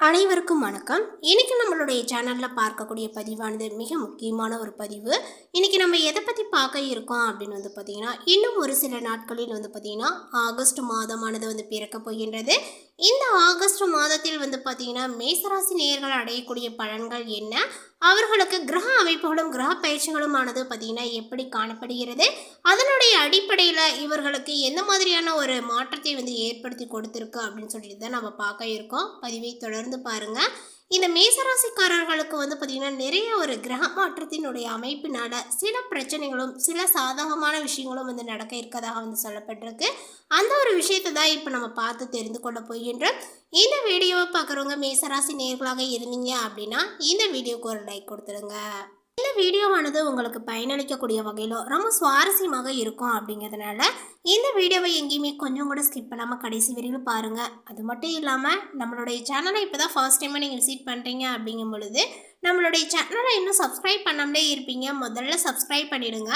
அனைவருக்கும் வணக்கம். இன்னைக்கு நம்மளுடைய சேனல்ல பார்க்கக்கூடிய பதிவானது மிக முக்கியமான ஒரு பதிவு. இன்னைக்கு நம்ம எதை பத்தி பார்க்க இருக்கோம் அப்படின்னு பார்த்தீங்கன்னா, இன்னும் ஒரு சில நாட்களில் பார்த்தீங்கன்னா ஆகஸ்ட் மாதமானது பிறக்க போகின்றது. இந்த ஆகஸ்ட் மாதத்தில் பார்த்தீங்கன்னா மேசராசி நேயர்கள் அடையக்கூடிய பலன்கள் என்ன, அவர்களுக்கு கிரக அமைப்புகளும் கிரக பயிற்சிகளும் ஆனது பார்த்தீங்கன்னா எப்படி காணப்படுகிறது, அதனுடைய அடிப்படையில் இவர்களுக்கு எந்த மாதிரியான ஒரு மாற்றத்தை ஏற்படுத்தி கொடுத்துருக்கு அப்படின்னு சொல்லிட்டு தான் நம்ம பார்க்க இருக்கோம். பதிவை தொடர்ந்து பாருங்க. இந்த மேசராசிக்காரர்களுக்கு பார்த்தீங்கன்னா நிறைய ஒரு கிரக மாற்றத்தினுடைய அமைப்பினால சில பிரச்சனைகளும் சில சாதகமான விஷயங்களும் நடக்க இருக்கதாக சொல்லப்பட்டிருக்கு. அந்த ஒரு விஷயத்தை தான் இப்போ நம்ம பார்த்து தெரிந்து கொள்ள போகின்றோம். இந்த வீடியோவை பார்க்குறவங்க மேசராசி நேயர்களாக இருந்தீங்க அப்படின்னா இந்த வீடியோக்கு ஒரு லைக் கொடுத்துருங்க. இந்த வீடியோவானது உங்களுக்கு பயனளிக்கக்கூடிய வகையில் ரொம்ப சுவாரஸ்யமாக இருக்கும். அப்படிங்கிறதுனால இந்த வீடியோவை எங்கேயுமே கொஞ்சம் கூட ஸ்கிப் பண்ணாமல் கடைசி வரைக்கும் பாருங்கள். அது மட்டும் இல்லாமல் நம்மளுடைய சேனலை இப்போ தான் ஃபர்ஸ்ட் டைமாக நீங்கள் விசிட் பண்ணுறீங்க அப்படிங்கும் பொழுது நம்மளுடைய சேனலை இன்னும் சப்ஸ்கிரைப் பண்ணாமலே இருப்பீங்க. முதல்ல சப்ஸ்கிரைப் பண்ணிவிடுங்க.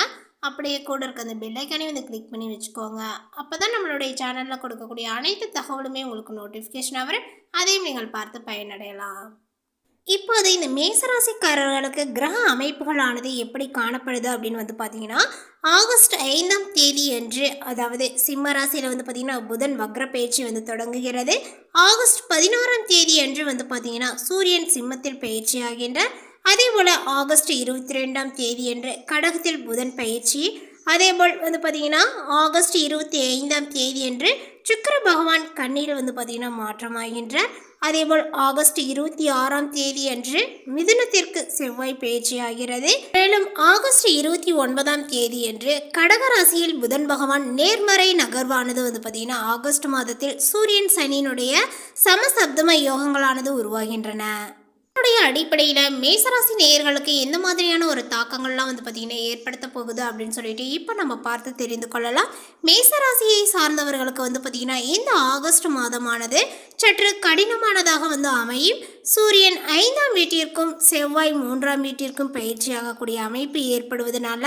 அப்படியே கூட இருக்க அந்த பெல்லைக்கானே கிளிக் பண்ணி வச்சுக்கோங்க. அப்போ தான் நம்மளுடைய சேனலில் கொடுக்கக்கூடிய அனைத்து தகவலுமே உங்களுக்கு நோட்டிஃபிகேஷன் வரும். அதையும் நீங்கள் பார்த்து பயனடையலாம். இப்போது இந்த மேசராசிக்காரர்களுக்கு கிரக அமைப்புகளானது எப்படி காணப்படுது அப்படின்னு பார்த்தீங்கன்னா, ஆகஸ்ட் 5ஆம் தேதி அன்று, அதாவது சிம்ம ராசியில் பார்த்தீங்கன்னா புதன் வக்ர பயிற்சி தொடங்குகிறது. ஆகஸ்ட் 16ஆம் தேதி அன்று பார்த்தீங்கன்னா சூரியன் சிம்மத்தில் பயிற்சி ஆகின்ற. அதே போல் ஆகஸ்ட் 22ஆம் தேதி அன்று கடகத்தில் புதன் பயிற்சி. அதேபோல் பார்த்தீங்கன்னா ஆகஸ்ட் 25ஆம் தேதி அன்று சுக்கிர பகவான் கண்ணியில் பார்த்தீங்கன்னா மாற்றமாகின்றார். அதேபோல் ஆகஸ்ட் 26ஆம் தேதி அன்று மிதுனத்திற்கு செவ்வாய் பயிற்சி ஆகிறது. மேலும் ஆகஸ்ட் 29ஆம் தேதி அன்று கடகராசியில் புதன் பகவான் நேர்மறை நகர்வானது பார்த்தீங்கன்னா ஆகஸ்ட் மாதத்தில் சூரியன் சனியினுடைய சமசப்தம யோகங்களானது உருவாகின்றன. அடிப்படையில் மேசராசி நேயர்களுக்கு எந்த மாதிரியான ஒரு தாக்கங்கள்லாம் பார்த்தீங்கன்னா ஏற்படுத்த போகுது அப்படின்னு சொல்லிட்டு இப்போ நம்ம பார்த்து தெரிந்து கொள்ளலாம். மேசராசியை சார்ந்தவர்களுக்கு பார்த்தீங்கன்னா இந்த ஆகஸ்ட் மாதமானது சற்று கடினமானதாக அமையும். சூரியன் 5ஆம் வீட்டிற்கும் செவ்வாய் 3ஆம் வீட்டிற்கும் பயிற்சியாகக்கூடிய அமைப்பு ஏற்படுவதனால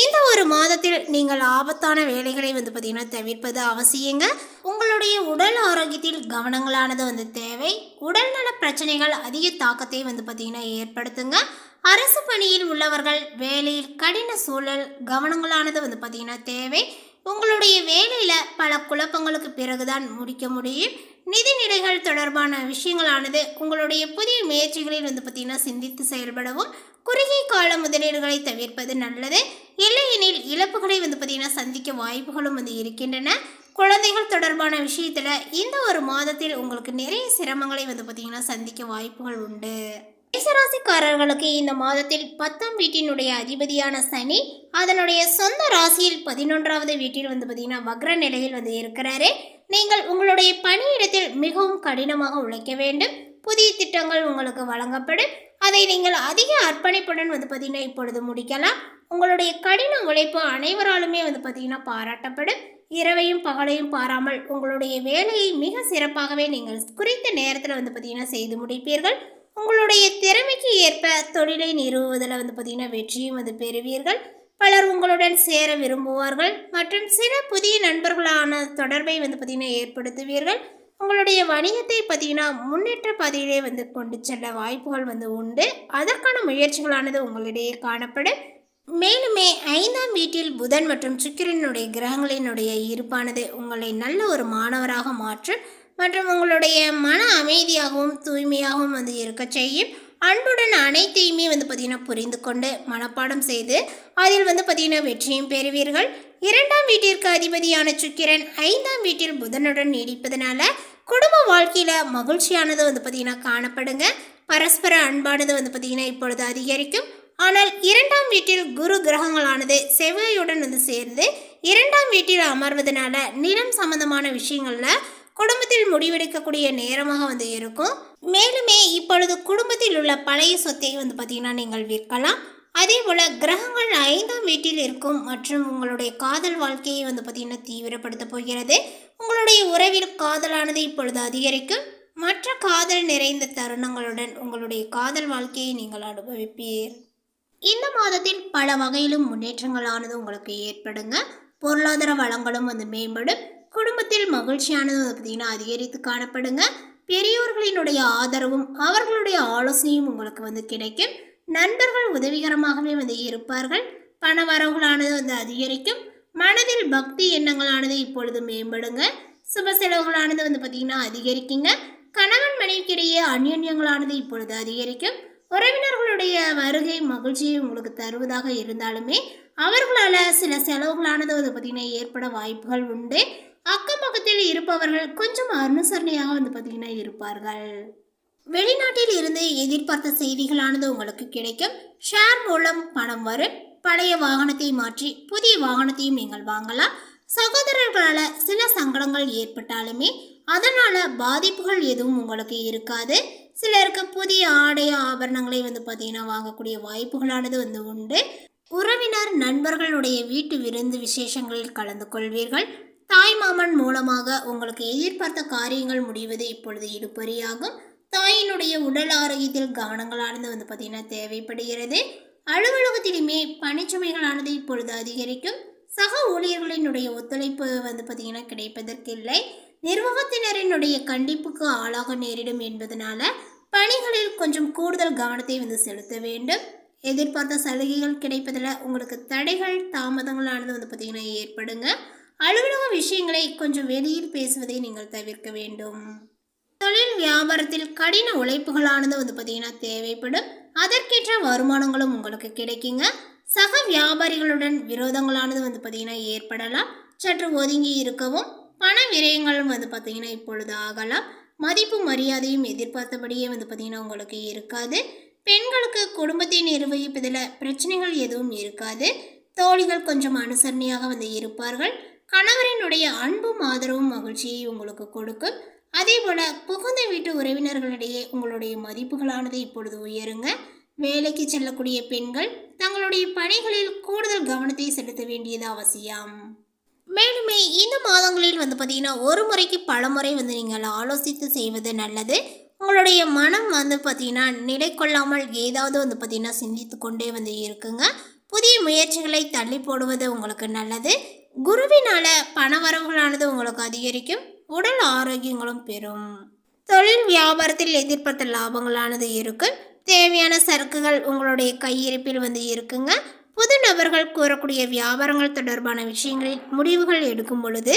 இந்த ஒரு மாதத்தில் நீங்கள் ஆபத்தான வேலைகளை பார்த்தீங்கன்னா தவிர்ப்பது அவசியங்க. உங்களுடைய உடல் ஆரோக்கியத்தில் கவனங்களானது தேவை. உடல்நல பிரச்சனைகள் அதிக தாக்கத்தை பார்த்தீங்கன்னா ஏற்படுத்துங்க. அரசு பணியில் உள்ளவர்கள் வேலையில் கடின சூழல் கவனங்களானது பார்த்தீங்கன்னா தேவை. உங்களுடைய வேலையில் பல குழப்பங்களுக்கு பிறகுதான் முடிக்க முடியும். நிதிநிலைகள் தொடர்பான விஷயங்களானது உங்களுடைய புதிய முயற்சிகளில் பார்த்தீங்கன்னா சிந்தித்து செயல்படவும், குறுகிய கால முதலீடுகளை தவிர்ப்பது நல்லது. இல்லையெனில் இழப்புகளை பார்த்தீங்கன்னா சந்திக்க வாய்ப்புகளும் இருக்கின்றன. குழந்தைகள் தொடர்பான விஷயத்தில் இந்த ஒரு மாதத்தில் உங்களுக்கு நிறைய சிரமங்களை பார்த்தீங்கன்னா சந்திக்க வாய்ப்புகள் உண்டு. மேசராசிக்காரர்களுக்கு இந்த மாதத்தில் 10ஆம் வீட்டினுடைய அதிபதியான சனி அதனுடைய சொந்த ராசியில் 11ஆவது வீட்டில் பார்த்தீங்கன்னா வக்ர நிலையில் இருக்கிறாரு. நீங்கள் உங்களுடைய பணியிடத்தில் மிகவும் கடினமாக உழைக்க வேண்டும். புதிய திட்டங்கள் உங்களுக்கு வழங்கப்படும். அதை நீங்கள் அதிக அர்ப்பணிப்புடன் பார்த்தீங்கன்னா இப்பொழுது முடிக்கலாம். உங்களுடைய கடின உழைப்பு அனைவராலுமே பார்த்தீங்கன்னா பாராட்டப்படும். இரவையும் பகலையும் பாராமல் உங்களுடைய வேலையை மிக சிறப்பாகவே நீங்கள் குறித்த நேரத்தில் பார்த்தீங்கன்னா செய்து முடிப்பீர்கள். உங்களுடைய திறமைக்கு ஏற்ப தொழிலை நிறுவுவதில் பார்த்தீங்கன்னா வெற்றியும் பெறுவீர்கள். பலர் உங்களுடன் சேர விரும்புவார்கள் மற்றும் சில புதிய நண்பர்களான தொடர்பை பார்த்தீங்கன்னா ஏற்படுத்துவீர்கள். உங்களுடைய வணிகத்தை பார்த்தீங்கன்னா முன்னேற்ற பாதையிலே கொண்டு செல்ல வாய்ப்புகள் உண்டு. அதற்கான முயற்சிகளானது உங்களிடையே காணப்படும். மேலுமே 5ஆம் வீட்டில் புதன் மற்றும் சுக்கிரனுடைய கிரகங்களினுடைய இருப்பானது உங்களை நல்ல ஒரு மாணவராக மாற்றும் மற்றும் உங்களுடைய மன அமைதியாகவும் தூய்மையாகவும் இருக்க செய்யும். அன்புடன் அனைத்தையுமே பார்த்தீங்கன்னா புரிந்து கொண்டு மனப்பாடம் செய்து அதில் பார்த்தீங்கன்னா வெற்றியும் பெறுவீர்கள். 2ஆம் வீட்டிற்கு அதிபதியான சுக்கிரன் 5ஆம் வீட்டில் புதனுடன் நீடிப்பதனால குடும்ப வாழ்க்கையில் மகிழ்ச்சியானது பார்த்தீங்கன்னா காணப்படுங்க. பரஸ்பர அன்பானது பார்த்தீங்கன்னா இப்பொழுது அதிகரிக்கும். ஆனால் 2ஆம் வீட்டில் குரு கிரகங்களானது செவ்வாயுடன் சேர்ந்து 2ஆம் வீட்டில் அமர்வதனால நிலம் சம்பந்தமான விஷயங்களில் குடும்பத்தில் முடிவெடுக்கக்கூடிய நேரமாக இருக்கும். மேலுமே இப்பொழுது குடும்பத்தில் உள்ள பழைய சொத்தை பார்த்தீங்கன்னா நீங்கள் விற்கலாம். அதே போல் கிரகங்கள் 5ஆம் வீட்டில் இருக்கும் மற்றும் உங்களுடைய காதல் வாழ்க்கையை பார்த்தீங்கன்னா தீவிரப்படுத்த போகிறது. உங்களுடைய உறவில் காதலானது இப்பொழுது அதிகரிக்கும். மற்ற காதல் நிறைந்த தருணங்களுடன் உங்களுடைய காதல் வாழ்க்கையை நீங்கள் அனுபவிப்பீர். இந்த மாதத்தில் பல வகையிலும் முன்னேற்றங்களானது உங்களுக்கு ஏற்படுங்க. பொருளாதார வளங்களும் மேம்படும். குடும்பத்தில் மகிழ்ச்சியானது பார்த்தீங்கன்னா அதிகரித்து காணப்படுங்க. பெரியோர்களினுடைய ஆதரவும் அவர்களுடைய ஆலோசனையும் உங்களுக்கு வந்து கிடைக்கும். நண்பர்கள் உதவிகரமாகவே வந்து இருப்பார்கள். பண வரவுகளானது வந்து அதிகரிக்கும். மனதில் பக்தி எண்ணங்களானது இப்பொழுது மேம்படுங்க. சுப செலவுகளானது வந்து பார்த்தீங்கன்னா அதிகரிக்குங்க. கணவன் மனைவிக்கிடையே அந்யோன்யங்களானது இப்பொழுது அதிகரிக்கும். உறவினர்களுடைய வருகை மகிழ்ச்சியை உங்களுக்கு தருவதாக இருந்தாலுமே அவர்களால் சில செலவுகளானது வந்து பார்த்தீங்கன்னா ஏற்பட வாய்ப்புகள் உண்டு. அக்கம் பக்கத்தில் இருப்பவர்கள் கொஞ்சம் அனுசரணையாக வந்து பார்த்தீங்கன்னா இருப்பார்கள். வெளிநாட்டில் இருந்து எதிர்பார்த்த செய்திகளானது உங்களுக்கு கிடைக்கும். ஷேர் மூலம் பணம் வரும். பழைய வாகனத்தை மாற்றி புதிய வாகனத்தையும் நீங்கள் வாங்கலாம். சகோதரர்களால் சில சங்கடங்கள் ஏற்பட்டாலுமே அதனால் பாதிப்புகள் எதுவும் உங்களுக்கு இருக்காது. சிலருக்கு புதிய ஆடை ஆபரணங்களை வந்து பார்த்தீங்கன்னா வாங்கக்கூடிய வாய்ப்புகளானது வந்து உண்டு. உறவினர் நண்பர்களுடைய வீட்டு விருந்து விசேஷங்களில் கலந்து கொள்வீர்கள். தாய் மாமன் மூலமாக உங்களுக்கு எதிர்பார்த்த காரியங்கள் முடிவது இப்பொழுது இடுபறியாகும். தாயினுடைய உடல் ஆரோக்கியத்தில் கவனங்களானது வந்து பார்த்தீங்கன்னா தேவைப்படுகிறது. அலுவலகத்திலுமே பணிச்சுமைகளானது இப்பொழுது அதிகரிக்கும். சக ஊழியர்களினுடைய ஒத்துழைப்பு வந்து பார்த்தீங்கன்னா கிடைப்பதற்கில்லை. நிர்வாகத்தினரினுடைய கண்டிப்புக்கு ஆளாக நேரிடும் என்பதனால பணிகளில் கொஞ்சம் கூடுதல் கவனத்தை வந்து செலுத்த வேண்டும். எதிர்பார்த்த சலுகைகள் கிடைப்பதில் உங்களுக்கு தடைகள் தாமதங்களானது வந்து பார்த்தீங்கன்னா ஏற்படுங்க. அலுவலக விஷயங்களை கொஞ்சம் வெளியில் பேசுவதை நீங்கள் தவிர்க்க வேண்டும். தொழில் வியாபாரத்தில் கடின உழைப்புகளானது வந்து பார்த்தீங்கன்னா தேவைப்படும். அதற்கேற்ற வருமானங்களும் உங்களுக்கு கிடைக்குங்க. சக வியாபாரிகளுடன் விரோதங்களானது வந்து பார்த்தீங்கன்னா ஏற்படலாம். சற்று ஒதுங்கி இருக்கவும். பண விரயங்களும் வந்து பார்த்தீங்கன்னா இப்பொழுது ஆகலாம். மதிப்பு மரியாதையும் எதிர்பார்த்தபடியே வந்து பார்த்தீங்கன்னா உங்களுக்கு இருக்காது. பெண்களுக்கு குடும்பத்தை நிர்வகிப்பதில் பிரச்சனைகள் எதுவும் இருக்காது. தோழிகள் கொஞ்சம் அனுசரணையாக வந்து இருப்பார்கள். கணவரினுடைய அன்பும் ஆதரவும் மகிழ்ச்சியை உங்களுக்கு கொடுக்கும். அதே போல புகுந்த வீட்டு உறவினர்களிடையே உங்களுடைய மதிப்புகளானது இப்பொழுது உயருங்க. வேலைக்கு செல்லக்கூடிய பெண்கள் தங்களுடைய பணிகளில் கூடுதல் கவனத்தை செலுத்த வேண்டியது அவசியம். மேலுமே இந்த மாதங்களில் வந்து பார்த்தீங்கன்னா ஒரு முறைக்கு பல முறை வந்து நீங்கள் ஆலோசித்து செய்வது நல்லது. உங்களுடைய மனம் வந்து பார்த்தீங்கன்னா நிலை கொள்ளாமல் ஏதாவது வந்து பார்த்தீங்கன்னா சிந்தித்து கொண்டே வந்து இருக்குங்க. புதிய முயற்சிகளை தள்ளி போடுவது உங்களுக்கு நல்லது. குருவினால பண வரவுகளானது உங்களுக்கு அதிகரிக்கும். உடல் ஆரோக்கியங்களும் பெறும். தொழில் வியாபாரத்தில் எதிர்பார்த்த லாபங்களானது இருக்கும். தேவையான சரக்குகள் உங்களுடைய கையிருப்பில் வந்து இருக்குங்க. புது நபர்கள் கூறக்கூடிய வியாபாரங்கள் தொடர்பான விஷயங்களில் முடிவுகள் எடுக்கும் பொழுது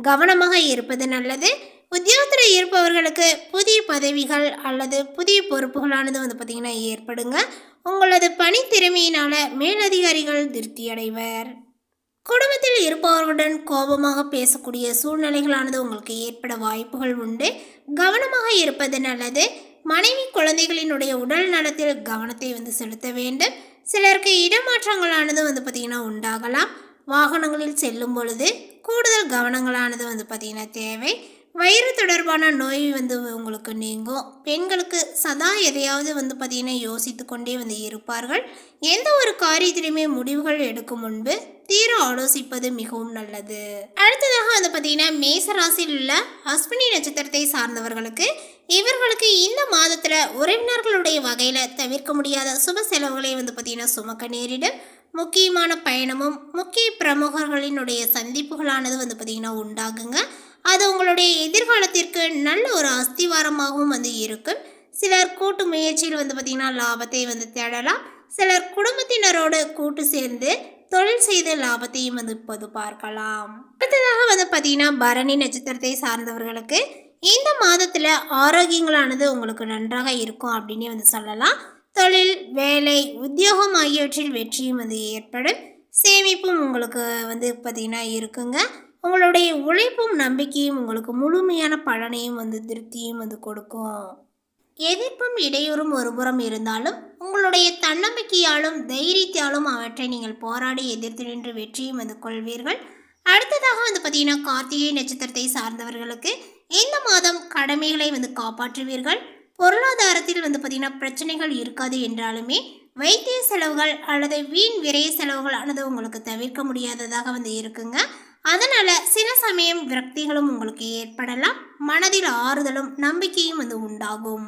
கவனமாக இருப்பது நல்லது. உத்தியோகத்தில் இருப்பவர்களுக்கு புதிய பதவிகள் அல்லது புதிய பொறுப்புகளானது வந்து பார்த்திங்கன்னா ஏற்படுங்க. உங்களது பணி திறமையினால் மேலதிகாரிகள் திருப்தி அடைவர். குடும்பத்தில் இருப்பவர்களுடன் கோபமாக பேசக்கூடிய சூழ்நிலைகளானது உங்களுக்கு ஏற்பட வாய்ப்புகள் உண்டு. கவனமாக இருப்பது நல்லது. மனைவி குழந்தைகளினுடைய உடல் நலத்தில் கவனத்தை வந்து செலுத்த வேண்டும். சிலருக்கு இடமாற்றங்களானது வந்து பார்த்திங்கன்னா உண்டாகலாம். வாகனங்களில் செல்லும் பொழுது கூடுதல் கவனங்களானது வந்து பார்த்திங்கன்னா தேவை. வயிறு தொடர்பான நோய் வந்து உங்களுக்கு நீங்கும். பெண்களுக்கு சதா எதையாவது வந்து பார்த்திங்கன்னா யோசித்து கொண்டே வந்து இருப்பார்கள். எந்த ஒரு காரியத்திலுமே முடிவுகள் எடுக்கும் முன்பு தீர ஆலோசிப்பது மிகவும் நல்லது. அடுத்ததாக வந்து பார்த்திங்கன்னா மேசராசியில் உள்ள அஸ்வினி நட்சத்திரத்தை சார்ந்தவர்களுக்கு இவர்களுக்கு இந்த மாதத்தில் உறவினர்களுடைய வகையில் தவிர்க்க முடியாத சுப செலவுகளை வந்து பார்த்திங்கன்னா சுமக்க நேரிடும். முக்கியமான பயணமும் முக்கிய பிரமுகர்களினுடைய சந்திப்புகளானது வந்து பார்த்திங்கன்னா உண்டாகுங்க. அது உங்களுடைய எதிர்காலத்திற்கு நல்ல ஒரு அஸ்திவாரமாகவும் வந்து இருக்கும். சிலர் கூட்டு முயற்சியில் வந்து பார்த்திங்கன்னா லாபத்தை வந்து தேடலாம். சிலர் குடும்பத்தினரோடு கூட்டு சேர்ந்து தொழில் செய்த லாபத்தையும் வந்து இப்போது பார்க்கலாம். அடுத்ததாக வந்து பார்த்திங்கன்னா பரணி நட்சத்திரத்தை சார்ந்தவர்களுக்கு இந்த மாதத்தில் ஆரோக்கியங்களானது உங்களுக்கு நன்றாக இருக்கும் அப்படின்னே வந்து சொல்லலாம். தொழில் வேலை உத்தியோகம் ஆகியவற்றில் வெற்றியும் வந்து ஏற்படும். சேமிப்பும் உங்களுக்கு வந்து பார்த்திங்கன்னா இருக்குங்க. உங்களுடைய உழைப்பும் நம்பிக்கையும் உங்களுக்கு முழுமையான பலனையும் வந்து திருப்தியும் வந்து கொடுக்கும். எதிர்ப்பும் இடையூறும் ஒருபுறம் இருந்தாலும் உங்களுடைய தன்னம்பிக்கையாலும் தைரியத்தாலும் அவற்றை நீங்கள் போராடி எதிர்த்து நின்று வெற்றியும் வந்து கொள்வீர்கள். அடுத்ததாக வந்து பார்த்தீங்கன்னா கார்த்திகை நட்சத்திரத்தை சார்ந்தவர்களுக்கு இந்த மாதம் கடமைகளை வந்து காப்பாற்றுவீர்கள். பொருளாதாரத்தில் வந்து பார்த்தீங்கன்னா பிரச்சனைகள் இருக்காது என்றாலுமே வைத்திய செலவுகள் அல்லது வீண் விரைய செலவுகள் ஆனது உங்களுக்கு தவிர்க்க முடியாததாக வந்து இருக்குங்க. அதனால் சில சமயம் விரக்திகளும் உங்களுக்கு ஏற்படலாம். மனதில் ஆறுதலும் நம்பிக்கையும் வந்து உண்டாகும்.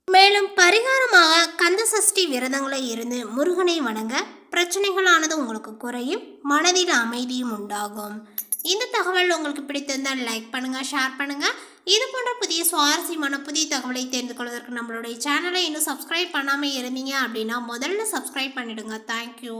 மேலும் பரிகாரமாக கந்த சஷ்டி விரதங்களை இருந்து முருகனை வணங்க பிரச்சனைகளானது உங்களுக்கு குறையும். மனதில் அமைதியும் உண்டாகும். இந்த தகவல் உங்களுக்கு பிடித்திருந்தால் லைக் பண்ணுங்கள், ஷேர் பண்ணுங்கள். இது போன்ற புதிய சுவாரஸ்யமான புதிய தகவலை தெரிந்து கொள்வதற்கு நம்மளுடைய சேனலை இன்னும் சப்ஸ்கிரைப் பண்ணாமல் இருந்தீங்க அப்படின்னா முதல்ல சப்ஸ்கிரைப் பண்ணிவிடுங்க. தேங்க்யூ.